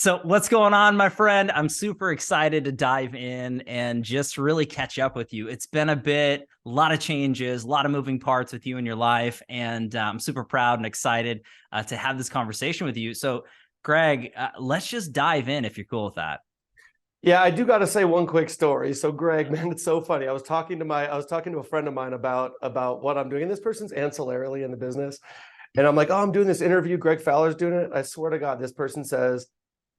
So what's going on, my friend? I'm super excited to dive in and just really catch up with you. It's been a lot of changes, a lot of moving parts with you in your life, and I'm super proud and excited to have this conversation with you. So, Greg, let's just dive in if you're cool with that. Yeah, I do got to say one quick story. So, Greg, man, it's so funny. I was talking to a friend of mine about what I'm doing, and this person's ancillarily in the business, and I'm like, oh, I'm doing this interview. Greg Fowler's doing it. I swear to God, this person says,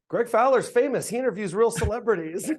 Greg Fowler's famous. He interviews real celebrities.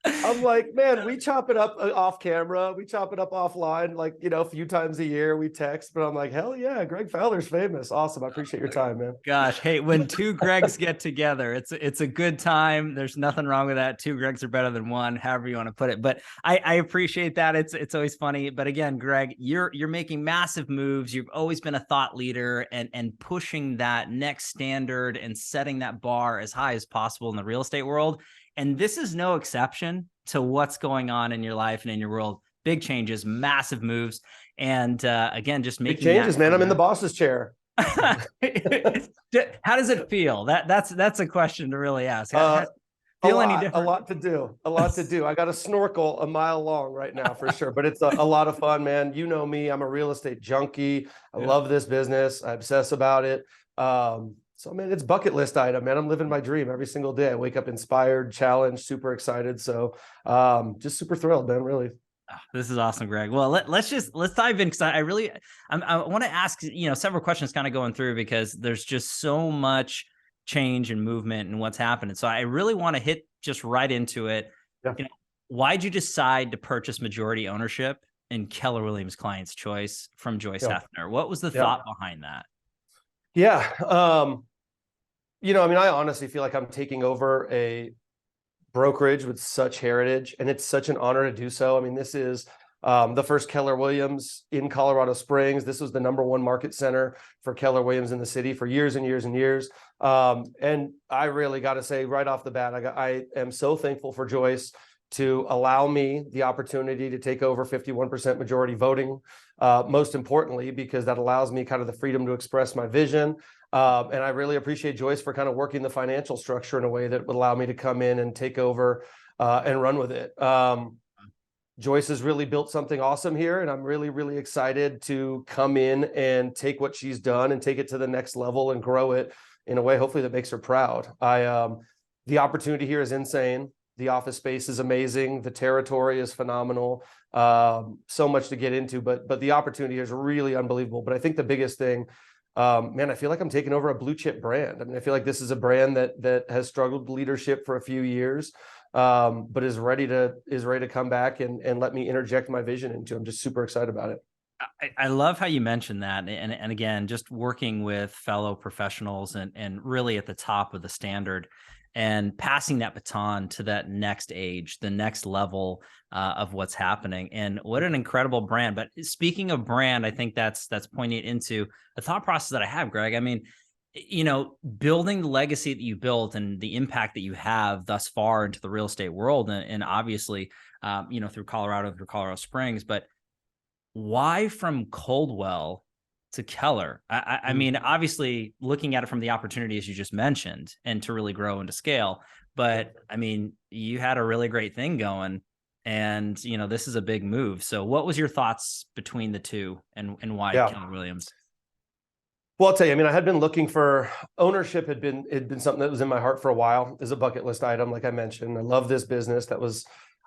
I'm like, man, we chop it up off camera. We chop it up offline, like, a few times a year we text, but I'm like, hell yeah, Greg Fowler's famous. Awesome. I appreciate your time, man. Gosh, hey, when two Gregs get together, it's a good time. There's nothing wrong with that. Two Gregs are better than one, however you want to put it. But I appreciate that. It's always funny. But again, Greg, you're making massive moves. You've always been a thought leader and pushing that next standard and setting that bar as high as possible in the real estate world. And this is no exception to what's going on in your life and in your world. Big changes, massive moves. And again, just making big changes, man. I'm in the boss's chair. How does it feel? That's a question to really ask. A lot to do. I got a snorkel a mile long right now for sure, but it's a lot of fun, man. You know me, I'm a real estate junkie. I love this business. I obsess about it. So, man, it's bucket list item, man. I'm living my dream every single day. I wake up inspired, challenged, super excited. So just super thrilled, man, really. This is awesome, Greg. Well, let's dive in, because I want to ask, several questions kind of going through, because there's just so much change and movement and what's happening. So I really want to hit just right into it. Yeah. Why'd you decide to purchase majority ownership in Keller Williams Clients Choice from Joyce Hefner? What was the thought behind that? Yeah. I honestly feel like I'm taking over a brokerage with such heritage, and it's such an honor to do so. I mean, this is the first Keller Williams in Colorado Springs. This was the #1 market center for Keller Williams in the city for years and years and years. And I really got to say right off the bat, I am so thankful for Joyce to allow me the opportunity to take over 51% majority voting. Most importantly, because that allows me kind of the freedom to express my vision. And I really appreciate Joyce for kind of working the financial structure in a way that would allow me to come in and take over and run with it. Joyce has really built something awesome here, and I'm really, really excited to come in and take what she's done and take it to the next level and grow it in a way, hopefully, that makes her proud. The opportunity here is insane. The office space is amazing. The territory is phenomenal. So much to get into, but the opportunity is really unbelievable. But I think the biggest thing, man, I feel like I'm taking over a blue chip brand. I mean, I feel like this is a brand that has struggled with leadership for a few years, but is ready to come back and let me interject my vision into. I'm just super excited about it. I love how you mentioned that. And again, just working with fellow professionals and really at the top of the standard and passing that baton to that next age, the next level of what's happening. And what an incredible brand. But speaking of brand, I think that's pointing into the thought process that I have, Greg. I mean, building the legacy that you built and the impact that you have thus far into the real estate world, and obviously, through Colorado Springs, but why from Coldwell to Keller? I mean, obviously looking at it from the opportunity, as you just mentioned, and to really grow and to scale. But I mean, you had a really great thing going, and this is a big move. So what was your thoughts between the two, and why Keller Williams? Well, I'll tell you, I mean, I had been looking for ownership, had been something that was in my heart for a while, as a bucket list item. Like I mentioned, I love this business. That was,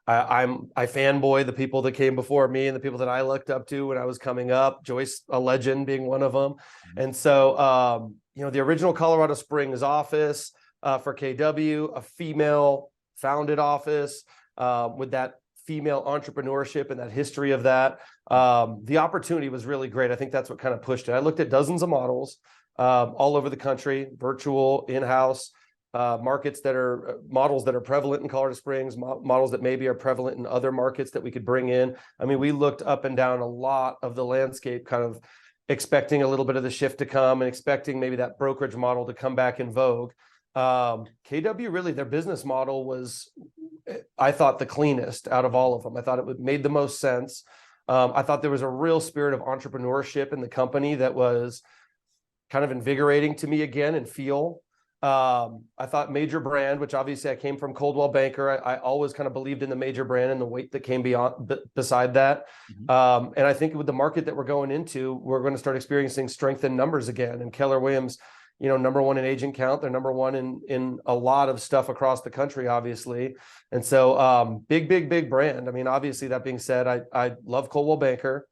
I fanboy the people that came before me and the people that I looked up to when I was coming up. Joyce, a legend, being one of them. And so, the original Colorado Springs office for KW, a female founded office with that female entrepreneurship and that history of that. The opportunity was really great. I think that's what kind of pushed it. I looked at dozens of models all over the country, virtual, in-house. Models that are prevalent in Colorado Springs, models that maybe are prevalent in other markets that we could bring in. I mean, we looked up and down a lot of the landscape, kind of expecting a little bit of the shift to come and expecting maybe that brokerage model to come back in vogue. KW, really, their business model was, I thought, the cleanest out of all of them. I thought it made the most sense. I thought there was a real spirit of entrepreneurship in the company that was kind of invigorating to me again and feel. I thought major brand, which obviously I came from Coldwell Banker. I always kind of believed in the major brand and the weight that came beside that. And I think with the market that we're going into, we're going to start experiencing strength in numbers again. And Keller Williams, number one in agent count. They're number one in a lot of stuff across the country, obviously. And so big brand. I mean, obviously, that being said, I love Coldwell Banker.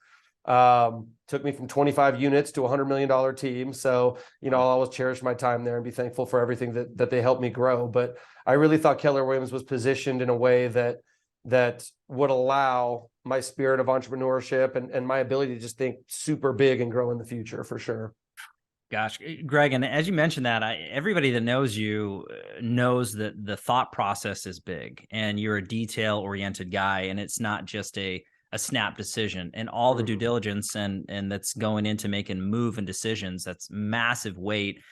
Took me from 25 units to $100 million team. So, I'll always cherish my time there and be thankful for everything that they helped me grow. But I really thought Keller Williams was positioned in a way that would allow my spirit of entrepreneurship and my ability to just think super big and grow in the future, for sure. Gosh, Greg, and as you mentioned that, everybody that knows you knows that the thought process is big and you're a detail-oriented guy, and it's not just a snap decision, and all the due diligence and that's going into making move and decisions. That's massive weight.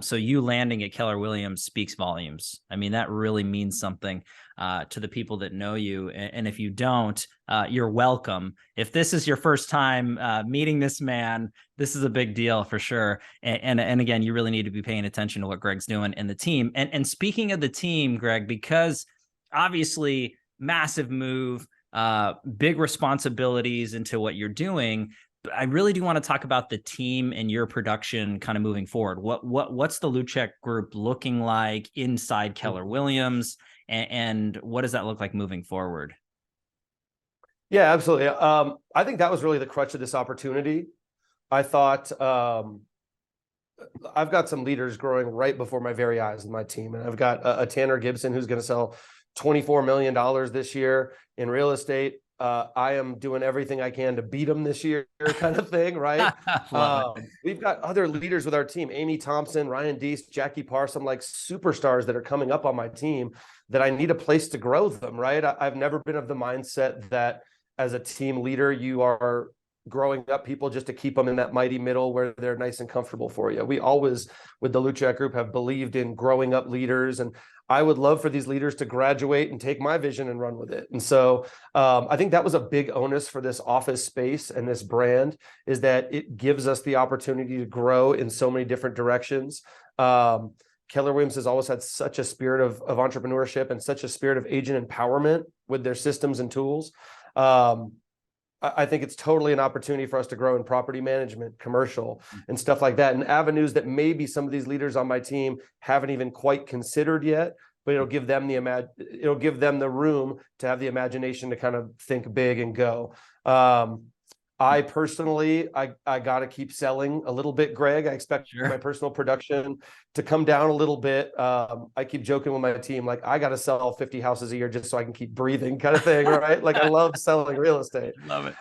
So you landing at Keller Williams speaks volumes. I mean, that really means something to the people that know you. And if you don't, you're welcome. If this is your first time meeting this man, this is a big deal for sure. And again, you really need to be paying attention to what Greg's doing and the team. And speaking of the team, Greg, because obviously massive move, big responsibilities into what you're doing. I really do want to talk about the team and your production kind of moving forward. What's the Luchek group looking like inside Keller Williams, and what does that look like moving forward? Yeah, absolutely. I think that was really the crutch of this opportunity. I thought I've got some leaders growing right before my very eyes in my team, and I've got a Tanner Gibson who's going to sell $24 million this year in real estate. I am doing everything I can to beat them this year, kind of thing, right? We've got other leaders with our team: Amy Thompson, Ryan Deese, Jackie Parr, some like superstars that are coming up on my team that I need a place to grow them, right? I've never been of the mindset that as a team leader, you are growing up people just to keep them in that mighty middle where they're nice and comfortable for you. We always, with the Luchek group, have believed in growing up leaders, and I would love for these leaders to graduate and take my vision and run with it. And so I think that was a big onus for this office space and this brand, is that it gives us the opportunity to grow in so many different directions. Keller Williams has always had such a spirit of entrepreneurship and such a spirit of agent empowerment with their systems and tools. I think it's totally an opportunity for us to grow in property management, commercial, and stuff like that, and avenues that maybe some of these leaders on my team haven't even quite considered yet. But it'll give them the room to have the imagination to kind of think big and go. I personally, I got to keep selling a little bit, Greg. I expect my personal production to come down a little bit. I keep joking with my team, like, I got to sell 50 houses a year just so I can keep breathing, kind of thing, right? Like, I love selling real estate. Love it.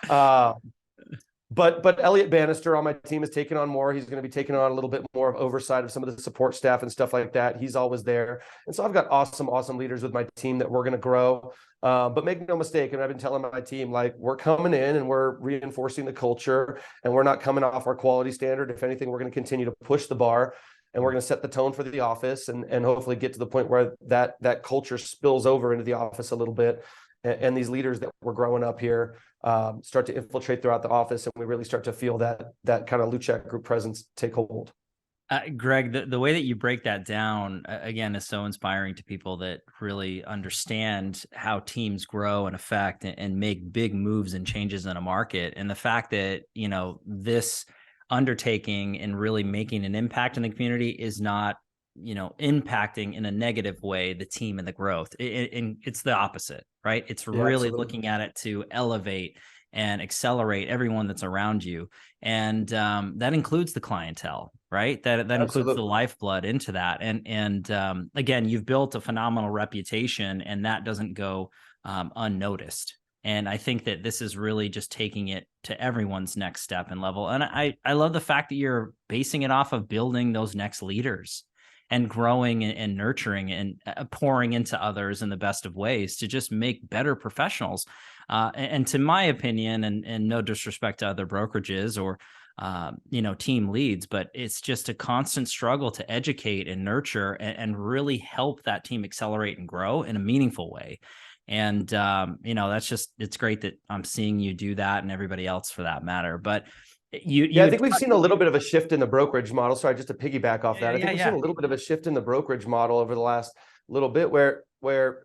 But Elliot Bannister on my team is taking on more. He's going to be taking on a little bit more of oversight of some of the support staff and stuff like that. He's always there. And so I've got awesome leaders with my team that we're going to grow. But make no mistake, and I've been telling my team, like, we're coming in and we're reinforcing the culture, and we're not coming off our quality standard. If anything, we're going to continue to push the bar, and we're going to set the tone for the office, and hopefully get to the point where that culture spills over into the office a little bit. And these leaders that we're growing up here start to infiltrate throughout the office, and we really start to feel that kind of Luchek group presence take hold. Greg, the way that you break that down, again, is so inspiring to people that really understand how teams grow and affect and make big moves and changes in a market. And the fact that, this undertaking and really making an impact in the community is not, impacting in a negative way the team and the growth. And it's the opposite, right? It's really looking at it to elevate and accelerate everyone that's around you. And that includes the clientele, right? That includes the lifeblood into that. And again, you've built a phenomenal reputation, and that doesn't go unnoticed. And I think that this is really just taking it to everyone's next step and level. And I love the fact that you're basing it off of building those next leaders and growing and nurturing and pouring into others in the best of ways to just make better professionals. And to my opinion, and no disrespect to other brokerages or, team leads, but it's just a constant struggle to educate and nurture and really help that team accelerate and grow in a meaningful way. And, it's great that I'm seeing you do that, and everybody else for that matter. But Yeah, I think we've seen a little bit of a shift in the brokerage model. Sorry, just to piggyback off that. I think we've seen a little bit of a shift in the brokerage model over the last little bit where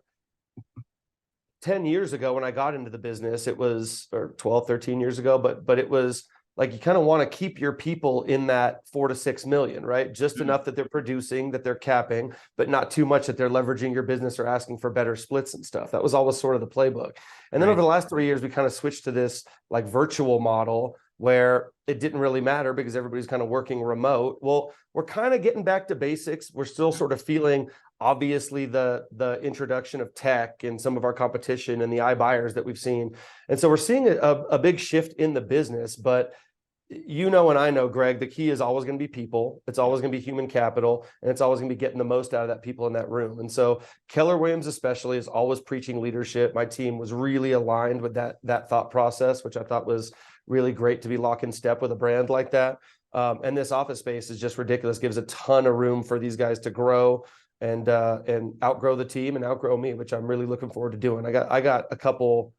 10 years ago when I got into the business, it was, or 12, 13 years ago, but it was like, you kind of want to keep your people in that 4 to 6 million, right? Just enough that they're producing, that they're capping, but not too much that they're leveraging your business or asking for better splits and stuff. That was always sort of the playbook. And then over the last 3 years, we kind of switched to this like virtual model where it didn't really matter because everybody's kind of working remote. Well, we're kind of getting back to basics. We're still sort of feeling, obviously, the introduction of tech and some of our competition and the iBuyers that we've seen. And so we're seeing a big shift in the business. But you know, and I know, Greg, the key is always going to be people. It's always going to be human capital, and it's always going to be getting the most out of that people in that room. And so Keller Williams especially is always preaching leadership. My team was really aligned with that thought process, which I thought was really great to be lock in step with a brand like that. And this office space is just ridiculous. Gives a ton of room for these guys to grow and outgrow the team and outgrow me, which I'm really looking forward to doing. I got a couple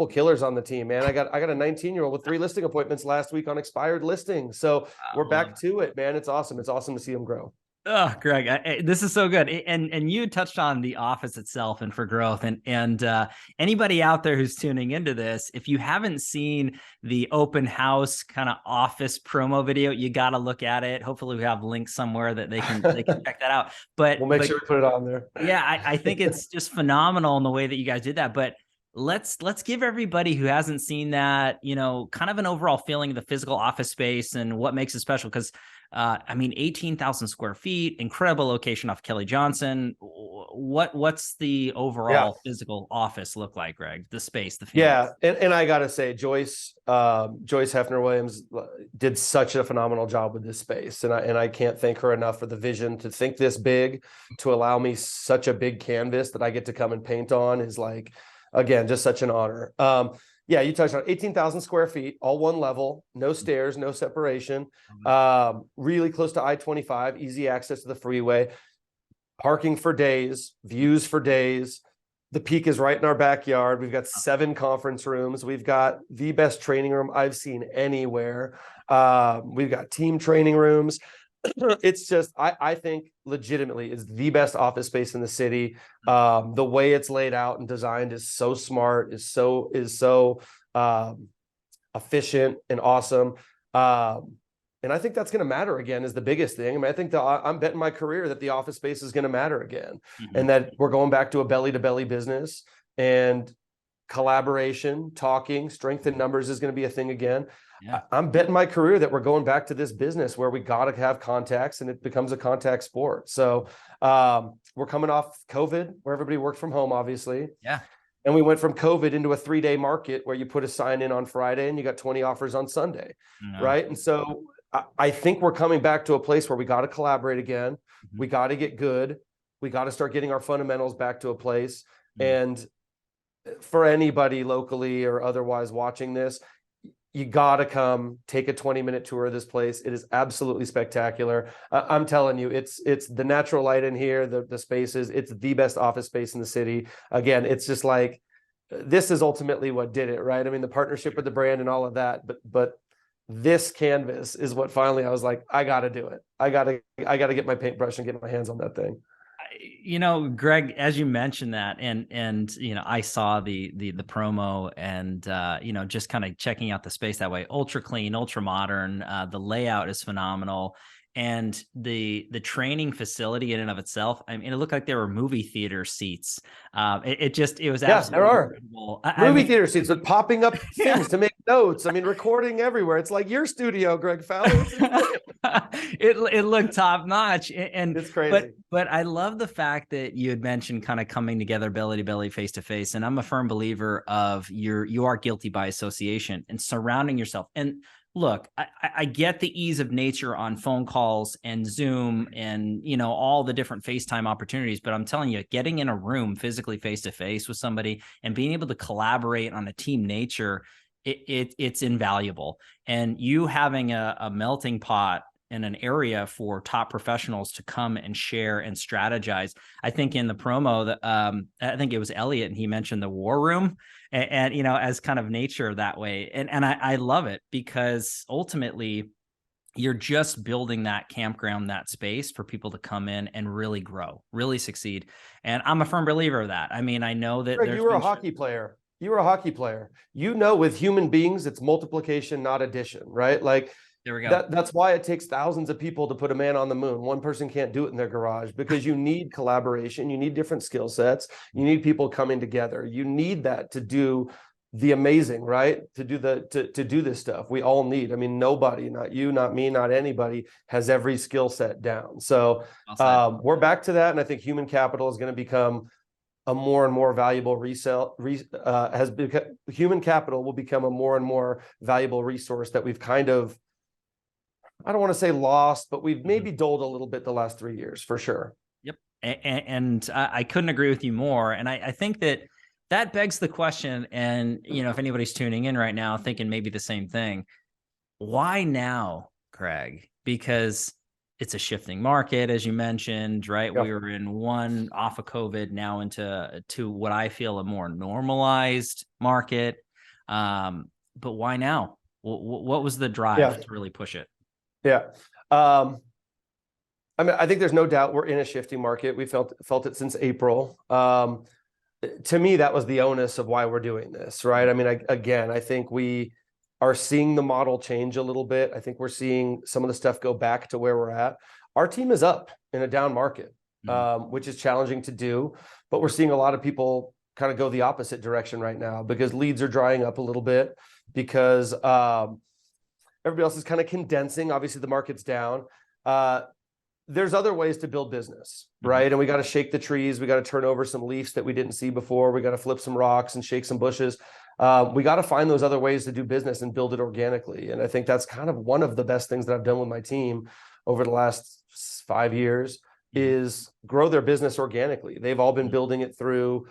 killers on the team, man. I got a 19-year-old with 3 listing appointments last week on expired listings. So we're back to it, man. It's awesome. It's awesome to see them grow. Oh, Greg, this is so good. And you touched on the office itself and for growth. And anybody out there who's tuning into this, if you haven't seen the open house kind of office promo video, you got to look at it. Hopefully we have links somewhere that they can check that out. But we'll make sure we put it on there. Yeah, I think it's just phenomenal in the way that you guys did that. But let's give everybody who hasn't seen that, kind of an overall feeling of the physical office space and what makes it special. Because 18,000 square feet, incredible location off Kelly Johnson. What's the overall physical office look like, Greg? The space, the feeling. Yeah, and I gotta say, Joyce Hefner Williams did such a phenomenal job with this space, and I can't thank her enough for the vision to think this big, to allow me such a big canvas that I get to come and paint on is like, again, just such an honor. Yeah, you touched on 18,000 square feet, all one level, no stairs, no separation, really close to I-25, easy access to the freeway, parking for days, views for days. The peak is right in our backyard. We've got 7 conference rooms. We've got the best training room I've seen anywhere. We've got team training rooms. It's just, I think legitimately is the best office space in the city. The way it's laid out and designed is so smart, is so efficient and awesome. And I think that's going to matter again is the biggest thing. I mean, I think I'm betting my career that the office space is going to matter again, and that we're going back to a belly to belly business, and collaboration, talking, strength in numbers is going to be a thing again. Yeah. I'm betting my career that we're going back to this business where we got to have contacts and it becomes a contact sport. So we're coming off COVID where everybody worked from home, obviously. Yeah. And we went from COVID into a 3-day market where you put a sign in on Friday and you got 20 offers on Sunday. No. Right. And so I think we're coming back to a place where we got to collaborate again. We got to get good. We got to start getting our fundamentals back to a place. And for anybody locally or otherwise watching this, you got to come take a 20-minute tour of this place. It is absolutely spectacular. I'm telling you, it's the natural light in here, the spaces. It's the best office space in the city. Again, it's just like, this is ultimately what did it, right? I mean, the partnership with the brand and all of that, but this canvas is what finally I was like, I got to do it. I got to get my paintbrush and get my hands on that thing. Greg, as you mentioned that, and I saw the promo and just kind of checking out the space that way, ultra clean, ultra modern. The layout is phenomenal. And the training facility in and of itself, I mean, it looked like there were movie theater seats. It was absolutely there are incredible. movie theater seats with popping up things to make notes. I mean, recording everywhere. It's like your studio, Greg Fowler. It looked top notch, and it's crazy. But I love the fact that you had mentioned kind of coming together belly to belly, face to face. And I'm a firm believer of you are guilty by association and surrounding yourself. And look, I get the ease of nature on phone calls and Zoom and, all the different FaceTime opportunities. But I'm telling you, getting in a room physically face to face with somebody and being able to collaborate on a team nature, it's invaluable. And you having a melting pot an area for top professionals to come and share and strategize. I think in the promo that I think it was Elliot, and he mentioned the war room and you know, as kind of nature that way. And I love it, because ultimately you're just building that campground, that space for people to come in and really grow, really succeed. And I'm a firm believer of that. I mean, I know that Greg, you were a hockey player. You were a hockey player. You know, with human beings, it's multiplication, not addition, right? Like, there we go. that's why it takes thousands of people to put a man on the moon. One person can't do it in their garage, because you need collaboration. You need different skill sets. You need people coming together. You need that to do the amazing, right? To do to do this stuff. We all need. I mean, nobody, not you, not me, not anybody, has every skill set down. So we're back to that, and I think human capital is going to become a more and more valuable human capital will become a more and more valuable resource that we've kind of, I don't want to say lost, but we've maybe dulled a little bit the last 3 years, for sure. Yep. And I couldn't agree with you more. And I think that begs the question, and, you know, if anybody's tuning in right now thinking maybe the same thing, why now, Greg? Because it's a shifting market, as you mentioned, right? Yep. We were in one off of COVID, now into what I feel a more normalized market. But why now? What was the drive to really push it? Yeah. I mean, I think there's no doubt we're in a shifting market. We felt it since April. To me, that was the onus of why we're doing this, right? I mean, I think we are seeing the model change a little bit. I think we're seeing some of the stuff go back to where we're at. Our team is up in a down market, which is challenging to do, but we're seeing a lot of people kind of go the opposite direction right now, because leads are drying up a little bit, because everybody else is kind of condensing. Obviously, the market's down. There's other ways to build business, right? And we got to shake the trees. We got to turn over some leaves that we didn't see before. We got to flip some rocks and shake some bushes. We got to find those other ways to do business and build it organically. And I think that's kind of one of the best things that I've done with my team over the last 5 years is grow their business organically. They've all been building it through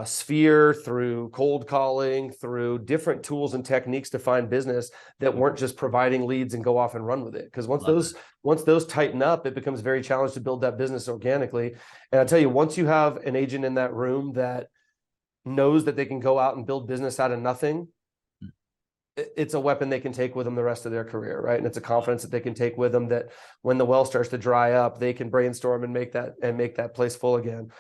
Sphere, through cold calling, through different tools and techniques to find business that weren't just providing leads and go off and run with it. Because once those tighten up, it becomes very challenging to build that business organically. And I tell you, once you have an agent in that room that knows that they can go out and build business out of nothing, it's a weapon they can take with them the rest of their career, right? And it's a confidence that they can take with them, that when the well starts to dry up, they can brainstorm and make that place full again.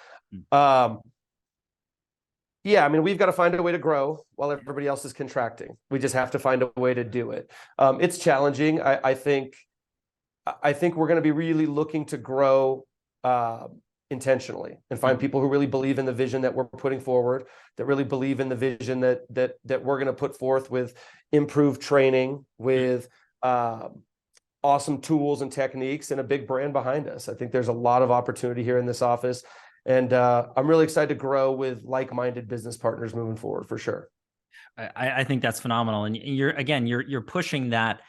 Yeah, I mean, we've got to find a way to grow while everybody else is contracting. We just have to find a way to do it. It's challenging. I think we're going to be really looking to grow intentionally and find people who really believe in the vision that we're putting forward, that really believe in the vision that we're going to put forth, with improved training, with awesome tools and techniques, and a big brand behind us. I think there's a lot of opportunity here in this office. And I'm really excited to grow with like-minded business partners moving forward, for sure. I think that's phenomenal. And you're pushing that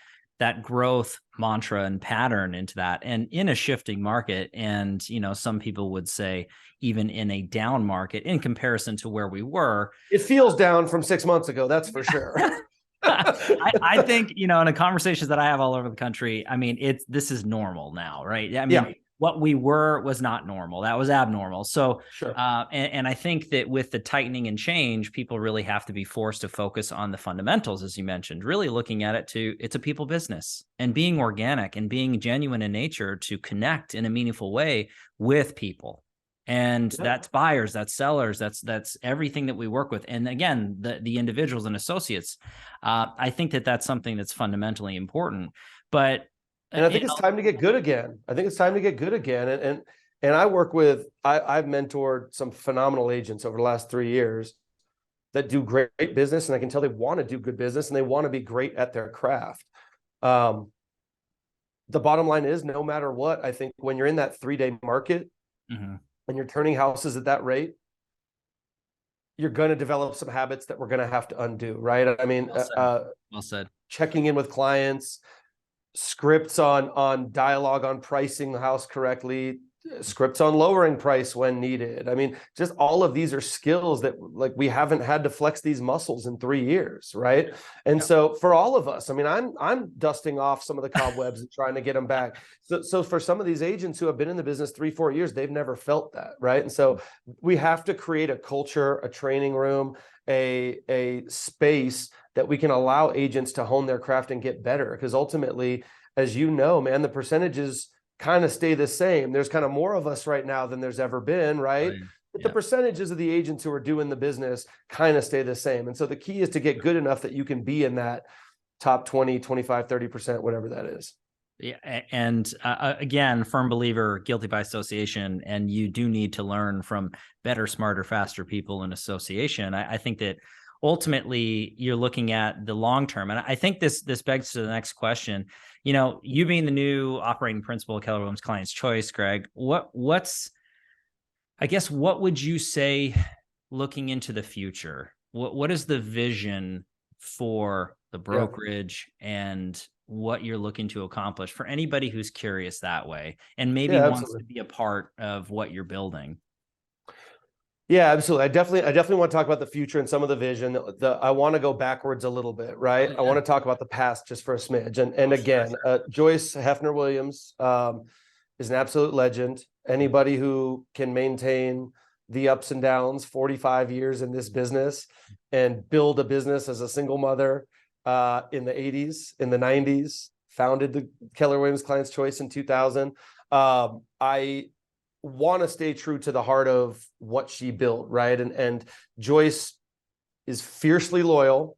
growth mantra and pattern into that, and in a shifting market. And, you know, some people would say even in a down market in comparison to where we were. It feels down from 6 months ago. That's for sure. I think, you know, in the conversations that I have all over the country, I mean, this is normal now, right? I mean, what we were was not normal. That was abnormal. So, sure. And I think that with the tightening and change, people really have to be forced to focus on the fundamentals, as you mentioned, really looking at it's a people business, and being organic and being genuine in nature to connect in a meaningful way with people. And that's buyers, that's sellers, that's everything that we work with. And again, the individuals and associates, I think that's something that's fundamentally important. But and I think it's time to get good again. And I've mentored some phenomenal agents over the last 3 years that do great business. And I can tell they want to do good business and they want to be great at their craft. The bottom line is, no matter what, I think when you're in that 3-day market and you're turning houses at that rate, you're going to develop some habits that we're going to have to undo, right? I mean, well said. Checking in with clients, scripts on dialogue on pricing the house correctly, scripts on lowering price when needed. I mean, just all of these are skills that like we haven't had to flex these muscles in 3 years, right? And so for all of us, I mean, I'm dusting off some of the cobwebs and trying to get them back. So for some of these agents who have been in the business 3-4 years, they've never felt that, right? And so we have to create a culture, a training room, a space that we can allow agents to hone their craft and get better. Because ultimately, as you know, man, the percentages kind of stay the same. There's kind of more of us right now than there's ever been, right? But the percentages of the agents who are doing the business kind of stay the same. And so the key is to get good enough that you can be in that top 20, 25, 30%, whatever that is. Yeah. And again, firm believer, guilty by association, and you do need to learn from better, smarter, faster people in association. I think that ultimately you're looking at the long term. And I think this begs to the next question. You know, you being the new operating principal of Keller Williams Clients Choice, Greg, what would you say looking into the future? What is the vision for the brokerage and what you're looking to accomplish for anybody who's curious that way and maybe wants to be a part of what you're building? Yeah, absolutely. I definitely want to talk about the future and some of the vision. I want to go backwards a little bit, right? I want to talk about the past just for a smidge. And again, Joyce Hefner Williams is an absolute legend. Anybody who can maintain the ups and downs, 45 years in this business and build a business as a single mother in the 80s, in the 90s, founded the Keller Williams Clients Choice in 2000. I want to stay true to the heart of what she built, right? And Joyce is fiercely loyal.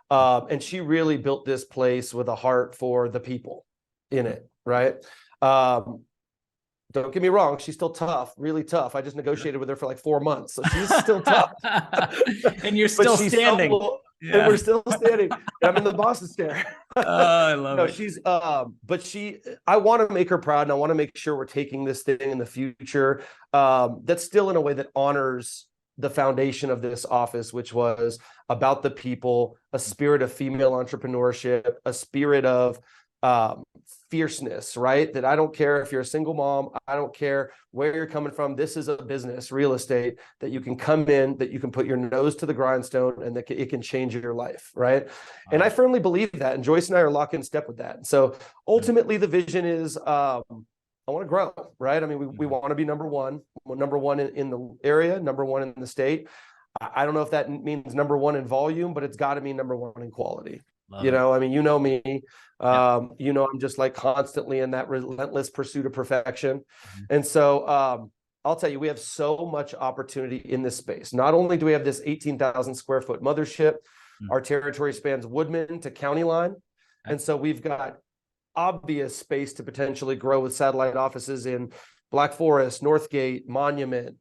And she really built this place with a heart for the people in it, right? Don't get me wrong, she's still tough, really tough. I just negotiated with her for like 4 months, so she's still tough. And you're still standing. And we're still standing. I'm in the boss's chair. I love it. She's I want to make her proud, and I want to make sure we're taking this thing in the future that's still in a way that honors the foundation of this office, which was about the people, a spirit of female entrepreneurship, a spirit of fierceness, right? That I don't care if you're a single mom, I don't care where you're coming from. This is a business, real estate, that you can come in, that you can put your nose to the grindstone, and that it can change your life, right? Wow. And I firmly believe that, and Joyce and I are locked in step with that. And so ultimately the vision is I want to grow, right? I mean, we want to be number one in the area, number one in the state. I don't know if that means number one in volume, but it's got to mean number one in quality. I mean, you know me, I'm just like constantly in that relentless pursuit of perfection. And so I'll tell you, we have so much opportunity in this space. Not only do we have this 18,000 square foot mothership, our territory spans Woodman to County Line. And so we've got obvious space to potentially grow with satellite offices in Black Forest, Northgate, Monument,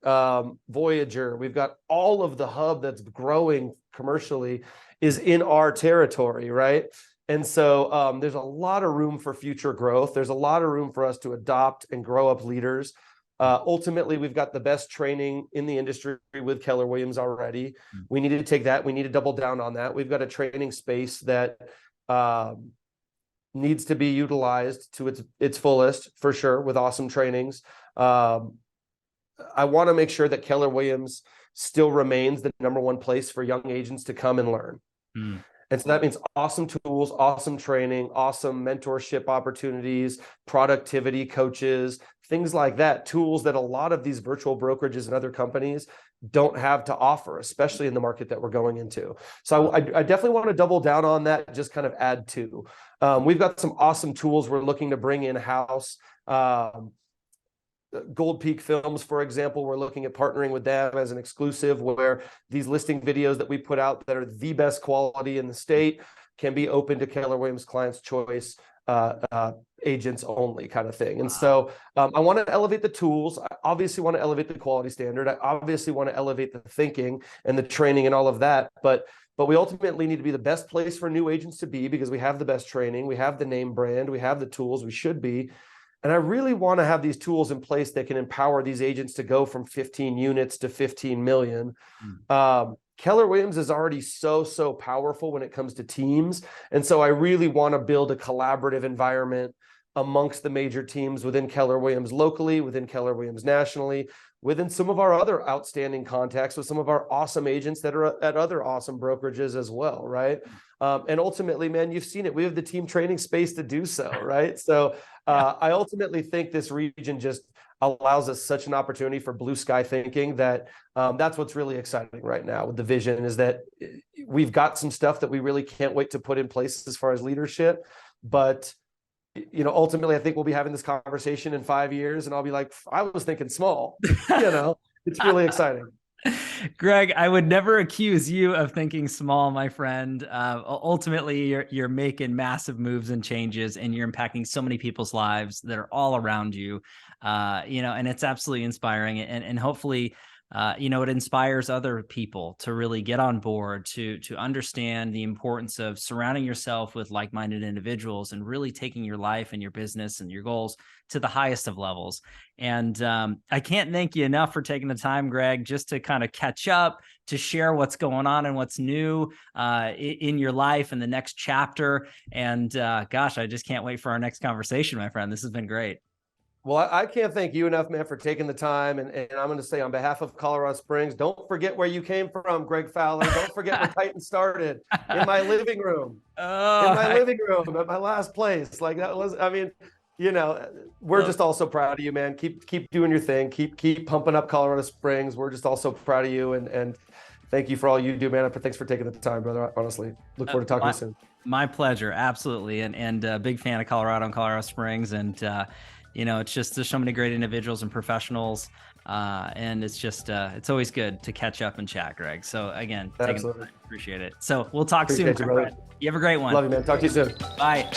Voyager. We've got all of the hub that's growing commercially is in our territory, right? And so there's a lot of room for future growth. There's a lot of room for us to adopt and grow up leaders. Ultimately, we've got the best training in the industry with Keller Williams already. We need to take that. We need to double down on that. We've got a training space that needs to be utilized to its fullest, for sure, with awesome trainings. I want to make sure that Keller Williams still remains the number one place for young agents to come and learn. And so that means awesome tools, awesome training, awesome mentorship opportunities, productivity coaches, things like that, tools that a lot of these virtual brokerages and other companies don't have to offer, especially in the market that we're going into. So I definitely want to double down on that, just kind of add to. We've got some awesome tools we're looking to bring in-house. Gold Peak Films, for example, we're looking at partnering with them as an exclusive, where these listing videos that we put out that are the best quality in the state can be open to Keller Williams Clients Choice agents only, kind of thing. And so I want to elevate the tools. I obviously want to elevate the quality standard. I obviously want to elevate the thinking and the training and all of that. But we ultimately need to be the best place for new agents to be, because we have the best training, we have the name brand, we have the tools, we should be. And I really want to have these tools in place that can empower these agents to go from 15 units to 15 million. Keller Williams is already so powerful when it comes to teams. And so I really want to build a collaborative environment amongst the major teams within Keller Williams locally, within Keller Williams nationally, within some of our other outstanding contacts with some of our awesome agents that are at other awesome brokerages as well, right? And ultimately, man, you've seen it. We have the team training space to do so, right? So I ultimately think this region just allows us such an opportunity for blue sky thinking that that's what's really exciting right now with the vision, is that we've got some stuff that we really can't wait to put in place as far as leadership. But ultimately, I think we'll be having this conversation in 5 years and I'll be like, I was thinking small. It's really exciting. Greg, I would never accuse you of thinking small, my friend. Ultimately, you're making massive moves and changes, and you're impacting so many people's lives that are all around you. And it's absolutely inspiring. And hopefully, it inspires other people to really get on board, to understand the importance of surrounding yourself with like-minded individuals and really taking your life and your business and your goals to the highest of levels. And I can't thank you enough for taking the time, Greg, just to kind of catch up, to share what's going on and what's new in your life and the next chapter. And gosh, I just can't wait for our next conversation, my friend. This has been great. Well, I can't thank you enough, man, for taking the time. And I'm going to say on behalf of Colorado Springs, don't forget where you came from, Greg Fowler. Don't forget where Titan started, in my living room. Living room at my last place. Like that was, we're just all so proud of you, man. Keep doing your thing. Keep pumping up Colorado Springs. We're just all so proud of you. And thank you for all you do, man. Thanks for taking the time, brother. Honestly, look forward to talking to you soon. My pleasure. Absolutely. And a big fan of Colorado and Colorado Springs. And, it's just, there's so many great individuals and professionals. And it's just, it's always good to catch up and chat, Greg. So again, appreciate it. So we'll talk soon. You have a great one. Love you, man. Talk to you soon. Bye.